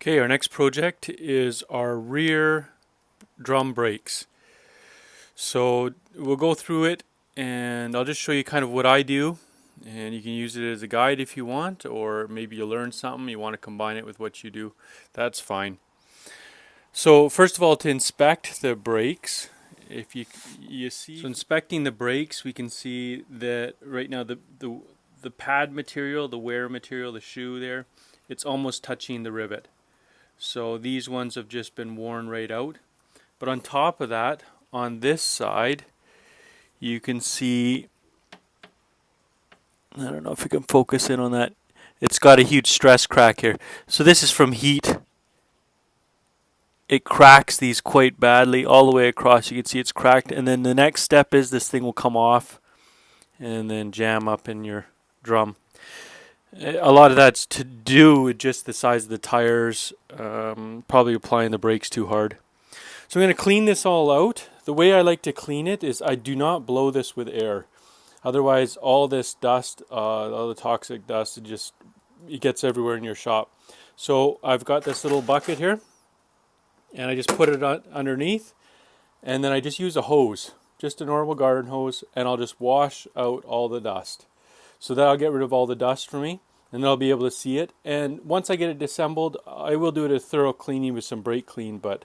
Okay, our next project is our rear drum brakes. So we'll go through it and I'll just show you kind of what I do, and you can use it as a guide if you want, or maybe you learn something, you want to combine it with what you do, that's fine. So first of all, to inspect the brakes, if you see, so inspecting the brakes, we can see that right now the pad material, the wear material, the shoe there, it's almost touching the rivet. So these ones have just been worn right out. But on top of that, on this side, you can see, I don't know if you can focus in on that, it's got a huge stress crack here. So this is from heat. It cracks these quite badly all the way across. You can see it's cracked. And then the next step is this thing will come off and then jam up in your drum. A lot of that's to do with just the size of the tires, probably applying the brakes too hard. So I'm going to clean this all out. The way I like to clean it is I do not blow this with air. Otherwise, all this dust, all the toxic dust, it gets everywhere in your shop. So I've got this little bucket here, and I just put it underneath, and then I just use a hose, just a normal garden hose, and I'll just wash out all the dust. So that'll get rid of all the dust for me, and then I'll be able to see it. And once I get it disassembled, I will do it a thorough cleaning with some brake clean, but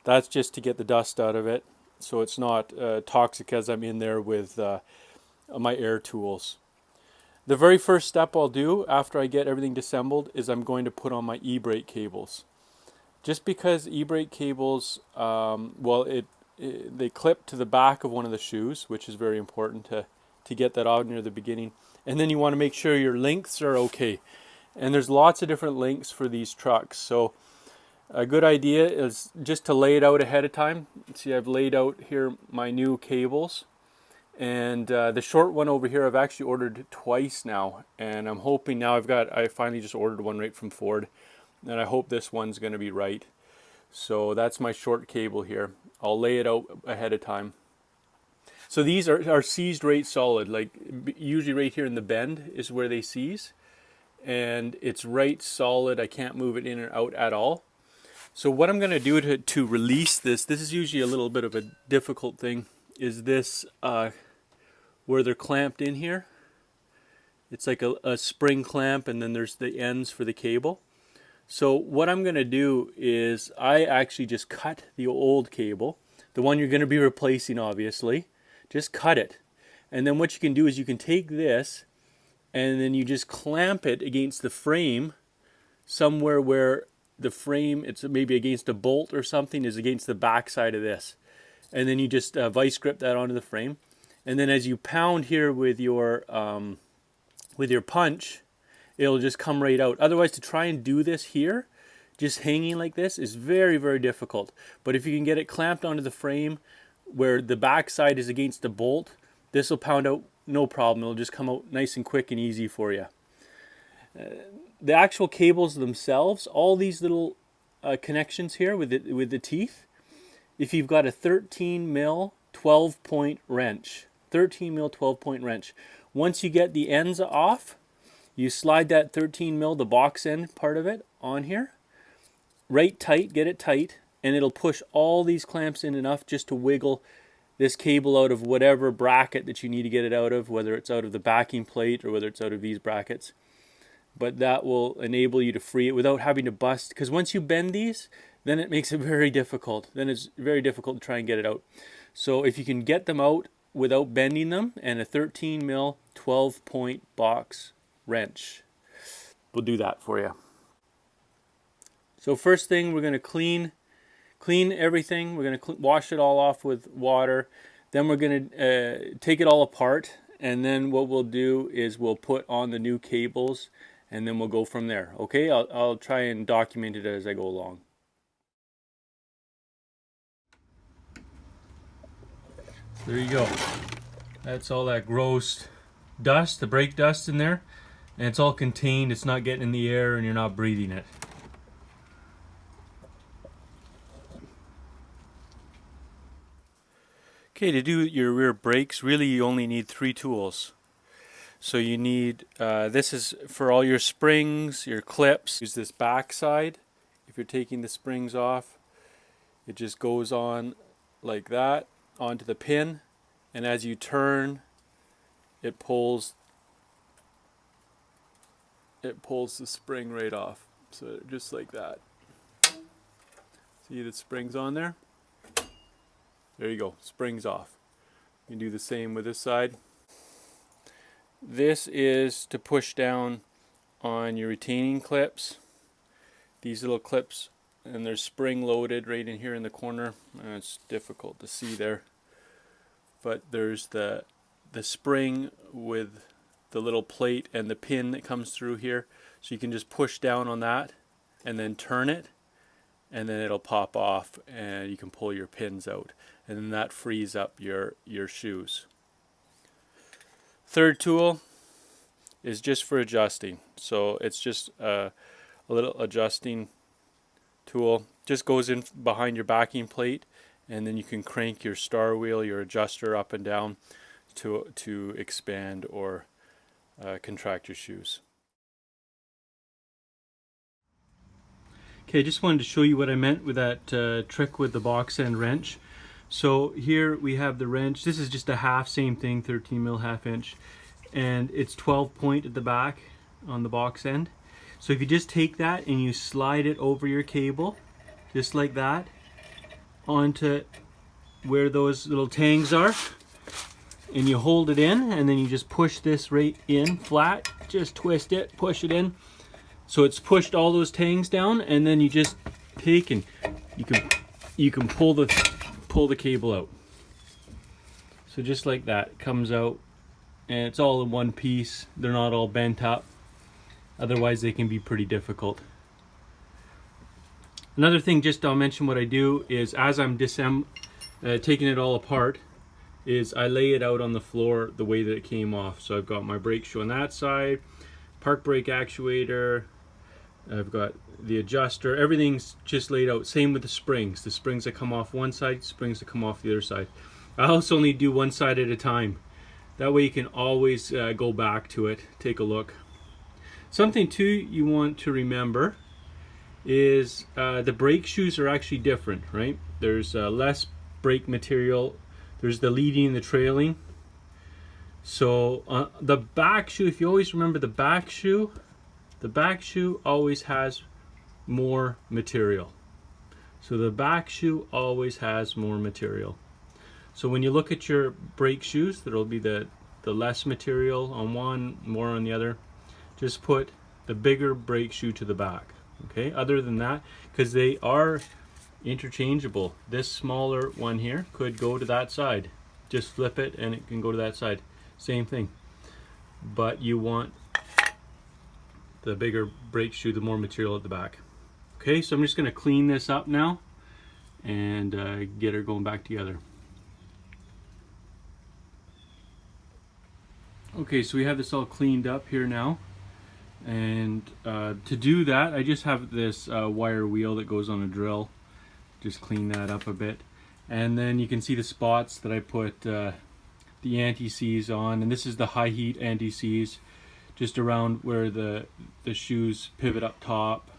that's just to get the dust out of it, so it's not toxic as I'm in there with my air tools. The very first step I'll do after I get everything disassembled is I'm going to put on my e-brake cables. Just because e-brake cables, they clip to the back of one of the shoes, which is very important to get that out near the beginning. And then you want to make sure your lengths are okay. And there's lots of different lengths for these trucks. So a good idea is just to lay it out ahead of time. See, I've laid out here my new cables. And the short one over here I've actually ordered twice now. And I'm hoping now I finally just ordered one right from Ford. And I hope this one's going to be right. So that's my short cable here. I'll lay it out ahead of time. So these are seized right solid, like usually right here in the bend is where they seize, and it's right solid. I can't move it in or out at all. So what I'm going to do to release this is usually a little bit of a difficult thing, is this where they're clamped in here. It's like a spring clamp, and then there's the ends for the cable. So what I'm going to do is I actually just cut the old cable, the one you're going to be replacing obviously. Just cut it, and then what you can do is you can take this and then you just clamp it against the frame somewhere where the frame, it's maybe against a bolt or something, is against the back side of this, and then you just vice grip that onto the frame, and then as you pound here with your punch, it'll just come right out. Otherwise, to try and do this here just hanging like this is very, very difficult. But if you can get it clamped onto the frame where the back side is against the bolt, this will pound out no problem. It'll just come out nice and quick and easy for you. The actual cables themselves, all these little connections here with the teeth, if you've got a 13 mil 12-point wrench, 13 mil 12-point wrench, once you get the ends off, you slide that 13 mil, the box end part of it, on here, right tight, get it tight, and it'll push all these clamps in enough just to wiggle this cable out of whatever bracket that you need to get it out of, whether it's out of the backing plate or whether it's out of these brackets. But that will enable you to free it without having to bust, because once you bend these, then it makes it very difficult. Then it's very difficult to try and get it out. So if you can get them out without bending them, and a 13 mil 12-point box wrench will do that for you. So first thing, we're going to clean everything. We're going to wash it all off with water. Then we're going to take it all apart, and then what we'll do is we'll put on the new cables, and then we'll go from there. Okay, I'll try and document it as I go along. There you go. That's all that gross dust, the brake dust in there, and it's all contained. It's not getting in the air and you're not breathing it. Okay, to do your rear brakes, really you only need 3 tools. So you need, this is for all your springs, your clips. Use this back side. if you're taking the springs off, it just goes on like that onto the pin, and as you turn, it pulls the spring right off. So just like that. See the springs on there? There you go, springs off. You can do the same with this side. This is to push down on your retaining clips. These little clips, and they're spring loaded right in here in the corner. It's difficult to see there, but there's the spring with the little plate and the pin that comes through here, so you can just push down on that and then turn it, and then it'll pop off and you can pull your pins out, and then that frees up your shoes. Third tool is just for adjusting. So it's just a little adjusting tool. Just goes in behind your backing plate, and then you can crank your star wheel, your adjuster up and down to expand or contract your shoes. Okay, I just wanted to show you what I meant with that trick with the box end wrench. So here we have the wrench. This is just a half, same thing, 13 mil half inch, and it's 12 point at the back on the box end. So if you just take that and you slide it over your cable, just like that, onto where those little tangs are, and you hold it in, and then you just push this right in flat, just twist it, push it in. So it's pushed all those tangs down, and then you just take and you can pull the cable out. So just like that, it comes out, and it's all in one piece. They're not all bent up. Otherwise they can be pretty difficult. Another thing, just I'll mention what I do is, as I'm taking it all apart, is I lay it out on the floor the way that it came off. So I've got my brake shoe on that side, park brake actuator, I've got the adjuster, everything's just laid out. Same with the springs that come off one side, springs that come off the other side. I also only do one side at a time. That way you can always go back to it, take a look. Something too you want to remember is the brake shoes are actually different, right? There's less brake material. There's the leading and the trailing. So the back shoe, if you always remember the back shoe always has more material. So the back shoe always has more material. So when you look at your brake shoes, there'll be the less material on one, more on the other. Just put the bigger brake shoe to the back. Okay, other than that, because they are interchangeable, this smaller one here could go to that side. Just flip it and it can go to that side. Same thing. But you want the bigger brake shoe, the more material at the back. Okay, so I'm just going to clean this up now and get her going back together. Okay, so we have this all cleaned up here now, and to do that I just have this wire wheel that goes on a drill. Just clean that up a bit, and then you can see the spots that I put the anti-seize on, and this is the high heat anti-seize, just around where the shoes pivot up top,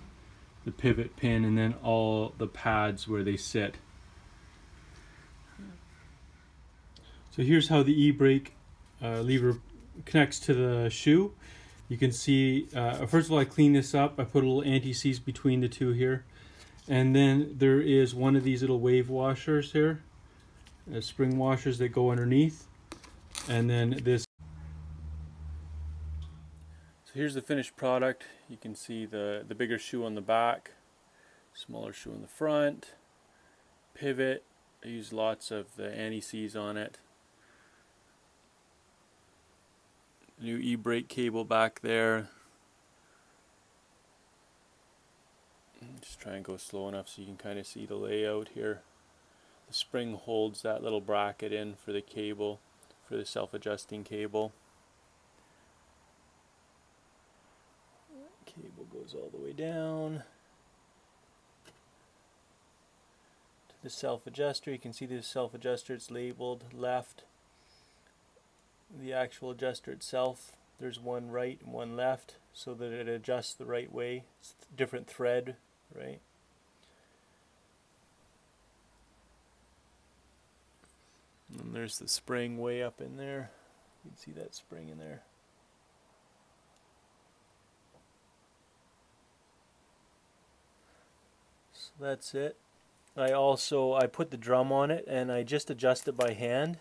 the pivot pin, and then all the pads where they sit. So here's how the e-brake lever connects to the shoe. You can see, first of all, I clean this up. I put a little anti-seize between the two here. And then there is one of these little wave washers here, spring washers that go underneath. And then this. So here's the finished product. You can see the bigger shoe on the back, smaller shoe on the front, pivot. I use lots of the anti-seize on it. New e-brake cable back there. Just try and go slow enough so you can kind of see the layout here. The spring holds that little bracket in for the cable, for the self-adjusting cable. Cable goes all the way down to the self-adjuster. You can see the self-adjuster, it's labeled left. The actual adjuster itself, there's one right and one left so that it adjusts the right way. It's a different thread, right? And there's the spring way up in there. You can see that spring in there. So that's it. I put the drum on it and I just adjust it by hand,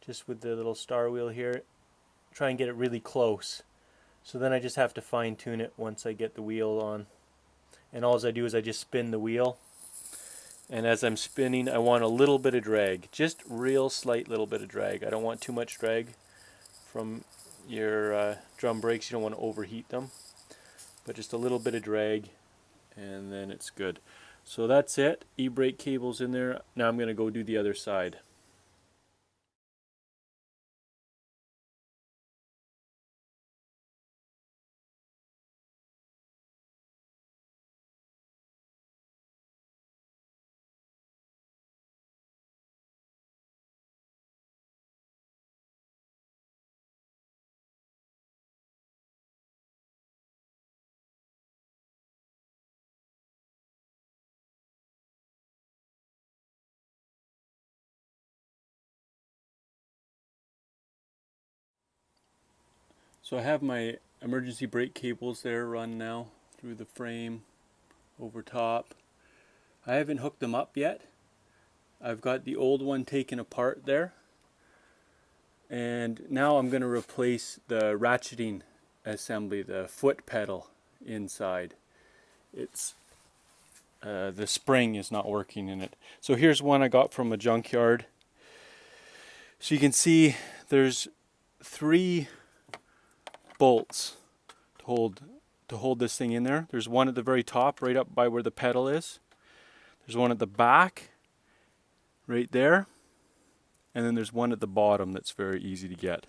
just with the little star wheel here. Try and get it really close. So then I just have to fine tune it once I get the wheel on. And all I do is I just spin the wheel. And as I'm spinning, I want a little bit of drag, just real slight little bit of drag. I don't want too much drag from your drum brakes. You don't want to overheat them, but just a little bit of drag, and then it's good. So that's it. E-brake cable's in there. Now I'm going to go do the other side. So I have my emergency brake cables there run now through the frame, over top. I haven't hooked them up yet. I've got the old one taken apart there. And now I'm going to replace the ratcheting assembly, the foot pedal inside. It's the spring is not working in it. So here's one I got from a junkyard. So you can see there's 3 bolts to hold this thing in there. There's one at the very top, right up by where the pedal is. There's one at the back, right there. And then there's one at the bottom that's very easy to get.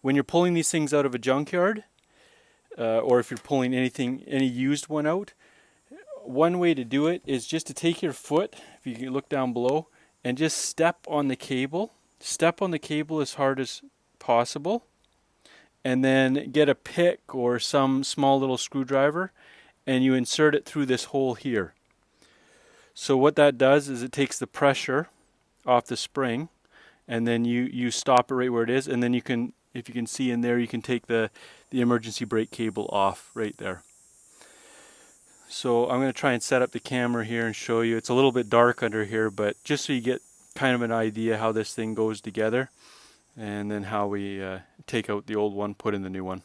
When you're pulling these things out of a junkyard, or if you're pulling any used one out, one way to do it is just to take your foot, if you can look down below, and just step on the cable. Step on the cable as hard as possible. And then get a pick or some small little screwdriver and you insert it through this hole here. So what that does is it takes the pressure off the spring, and then you stop it right where it is, and then you can, if you can see in there, you can take the emergency brake cable off right there. So I'm going to try and set up the camera here and show you. It's a little bit dark under here, but just so you get kind of an idea how this thing goes together, and then how we take out the old one, put in the new one.